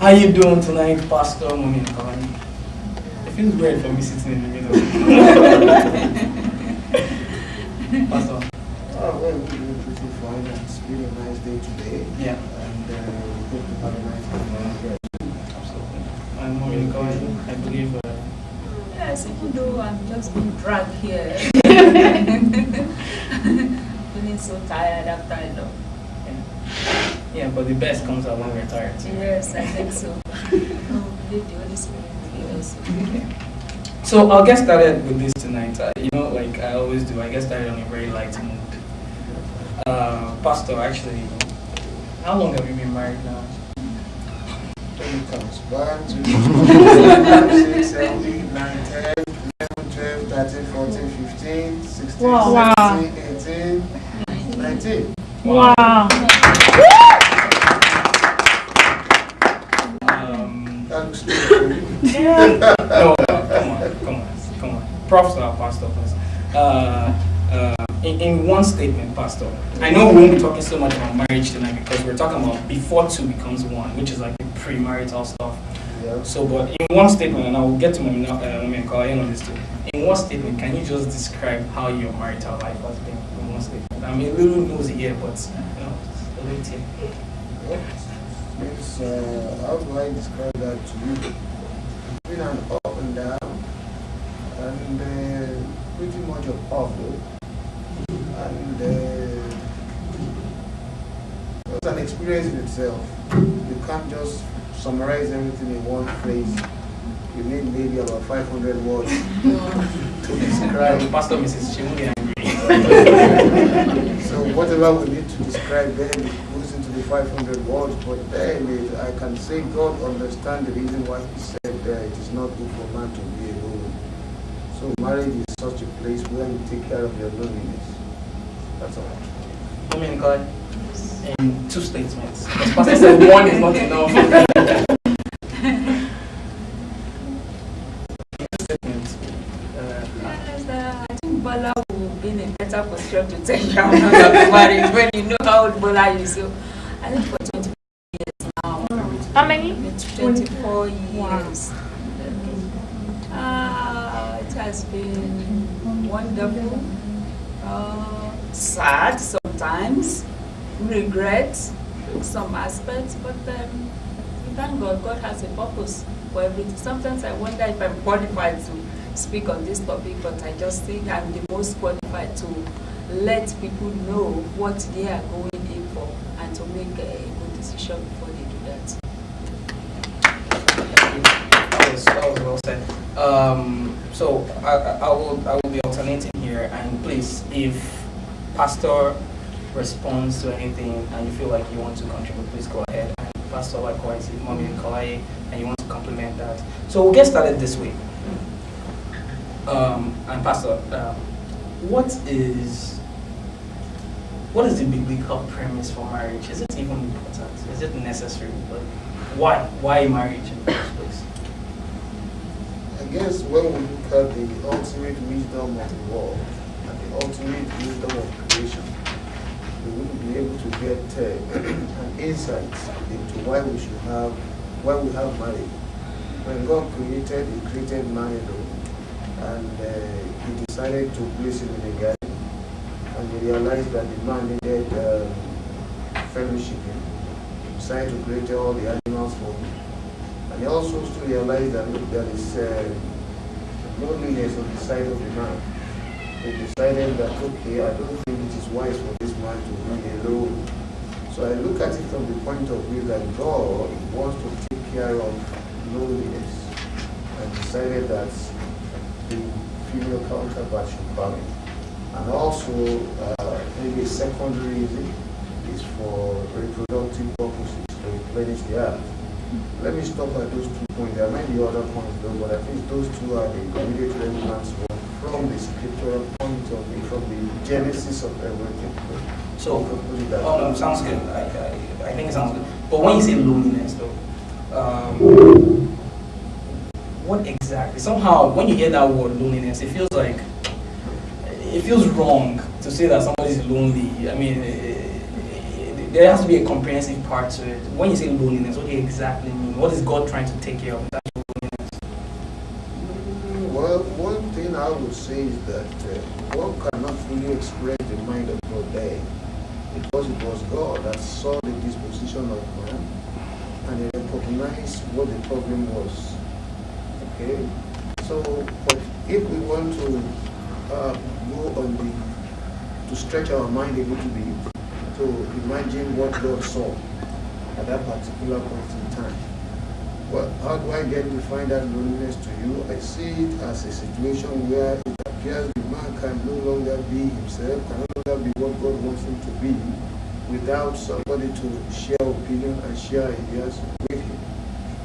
How you doing tonight, Pastor Enikanolaye? It feels weird for me sitting in the middle. Pastor. Oh, well, we're doing pretty fine. It's been a nice day today. Yeah. And we hope to have a nice day. Absolutely. And Enikanolaye, I believe. Yes, even though I'm just being dragged here. Feeling so tired after I know. Yeah, but the best comes out when we're tired. Yes, I think so. Believe the Holy Spirit will also. So I'll get started with this tonight. Like I always do, I get started on a very light mood. Pastor, actually, how long have you been married now? 20 comes. 1, 2, 3, 4, 5, 6, 7, 8, 9, 10, 11, 12, 13, 14, 15, 16, Wow. 17, 18, 19. Wow. That looks good for you. No, come on. Props to our pastor first. In one statement, Pastor, I know we won't be talking so much about marriage tonight because we're talking about before two becomes one, which is like the premarital stuff. Yeah. So, but in one statement, and I will get to my Enikanolaye on this too. In one statement, can you just describe how your marital life has been? In one statement, I mean, a little nosy here, but a little tip. It's, how do I describe that to you? It's been an up and down, and pretty much a awful, and it's an experience in itself. You can't just summarize everything in one phrase. You need maybe about 500 words to describe. Pastor Mrs. Shimuni angry. So whatever we need to describe then goes into the 500 words, but then I can say God understands the reason why He said it is not good for man to be alone. So marriage is such a place where you take care of your loneliness. That's all. Enikanolaye, in two statements. Because Pastor said one is not enough. I think Bola will be in a better position to tell you how long I've been married when you know how old Bola is. So I think for 24 years now. How many? 24 years. It has been wonderful, sad sometimes, regret some aspects, but thank God, God has a purpose for everything. Sometimes I wonder if I'm qualified to speak on this topic, but I just think I'm the most qualified to let people know what they are going in for and to make a good decision before they do that. That was well said. So I will be alternating here, and please, if Pastor responds to anything and you feel like you want to contribute, please go ahead. And Pastor, likewise, if Enikanolaye and you want to complement that. So we'll get started this way. And Pastor, what is the biblical premise for marriage? Is it even important? Is it necessary? Like, why marriage in the first place? I guess when we look at the ultimate wisdom of the world and the ultimate wisdom of creation, we wouldn't be able to get an insight into why we have marriage. When God created, He created man alone, and He decided to place him in a garden, and He realized that the man needed fellowship. He decided to create all the animals for him. And He also still realized that look, there is loneliness on the side of the man. He decided that, okay, I don't think it is wise for this man to be alone. So I look at it from the point of view that God wants to take care of loneliness and decided that the female counterpart should come in. And also, maybe a secondary reason is for reproductive purposes to replenish the earth. Let me stop at those 2 points. There might be other points though, but I think those two are the immediate relevance from the scriptural point of view, from the genesis of everything. So, sounds good. I think it sounds good. But when you say loneliness though, what exactly? Somehow, when you hear that word loneliness, it feels wrong to say that somebody is lonely. I mean, there has to be a comprehensive part to it. When you say loneliness, what do you exactly mean? What is God trying to take care of? That loneliness. Well, one thing I would say is that one cannot fully express the mind of God there, because it was God that saw the disposition of man and he recognized what the problem was. Okay? So, but if we want to go on to stretch our mind a little bit, to imagine what God saw at that particular point in time. Well, how do I get to find that loneliness to you? I see it as a situation where it appears the man can no longer be himself, can no longer be what God wants him to be, without somebody to share opinion and share ideas with him.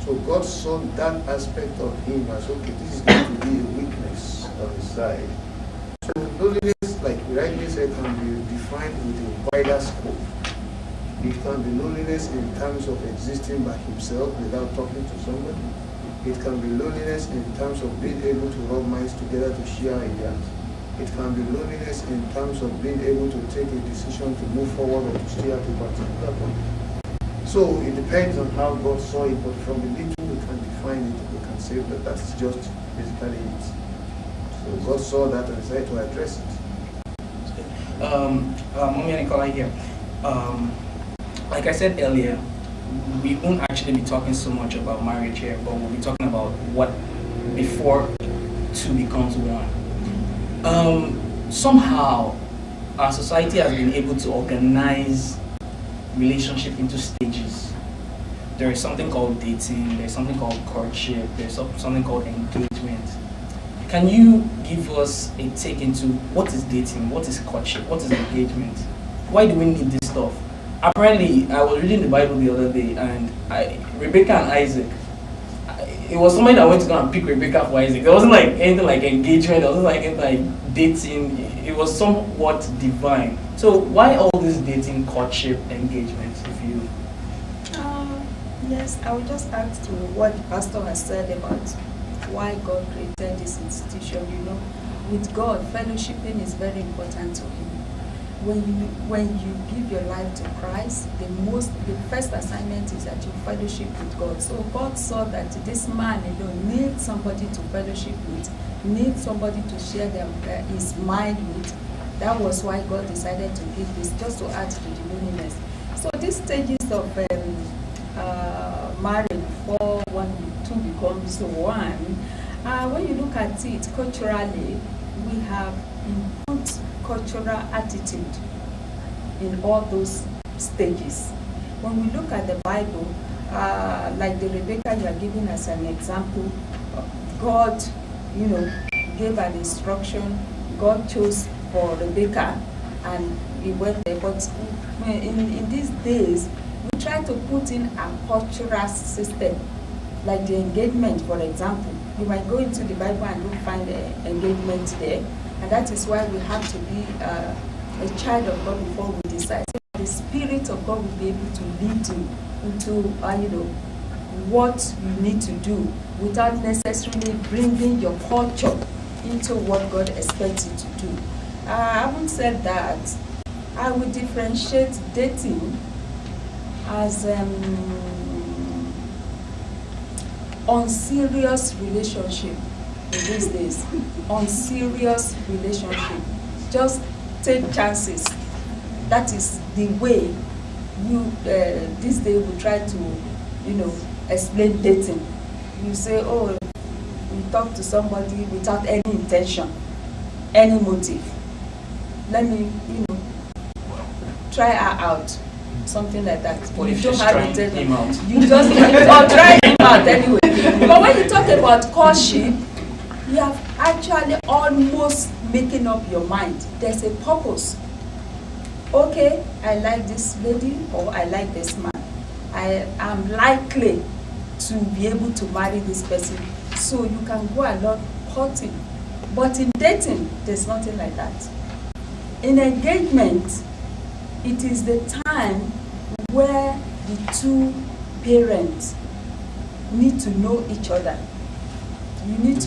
So God saw that aspect of him as, okay, this is going to be a weakness on his side. So loneliness, like rightly said, can be defined with a wider scope. It can be loneliness in terms of existing by himself without talking to somebody. It can be loneliness in terms of being able to rub minds together to share ideas. It can be loneliness in terms of being able to take a decision to move forward or to stay at a particular point. So it depends on how God saw it, but from the little we can define it, we can say that that's just basically it. So God saw that and decided to address it. Mommy Enikanolaye here. Like I said earlier, we won't actually be talking so much about marriage here, but we'll be talking about what before two becomes one. Somehow, our society has been able to organize relationship into stages. There is something called dating, there's something called courtship, there's something called engagement. Can you give us a take into what is dating, what is courtship, what is engagement? Why do we need this stuff? Apparently, I was reading the Bible the other day, and Rebecca and Isaac, it was somebody that went to go and pick Rebecca for Isaac. There wasn't like anything like engagement, there wasn't like anything like dating. It was somewhat divine. So why all this dating, courtship, engagement, if you... Yes, I would just add to what the pastor has said about why God created this institution. You know, with God, fellowshipping is very important to him. When you give your life to Christ, the first assignment is that you fellowship with God. So God saw that this man alone needs somebody to fellowship with, needs somebody to share his mind with. That was why God decided to give this, just to add to the loneliness. So these stages of marriage before two becomes one, when you look at it culturally, we have input cultural attitude in all those stages. When we look at the Bible, like the Rebecca you are giving as an example, God, gave an instruction. God chose for Rebecca, and we went there. But in these days, we try to put in a cultural system, like the engagement, for example. You might go into the Bible and you'll find engagement there. And that is why we have to be a child of God before we decide. So the Spirit of God will be able to lead you into, what you need to do without necessarily bringing your culture into what God expects you to do. Having said that, I would differentiate dating as unserious relationship. In these days, unserious relationship, just take chances. That is the way you this day we try to explain dating. You say, oh, you talk to somebody without any intention, any motive. Let me try her out, something like that. What if you don't have intention, him out? you just or try him out anyway. But when you talk about courtship, you have actually almost making up your mind. There's a purpose. Okay, I like this lady or I like this man. I am likely to be able to marry this person. So you can go along courting. But in dating, there's nothing like that. In engagement, it is the time where the two parents need to know each other. You need to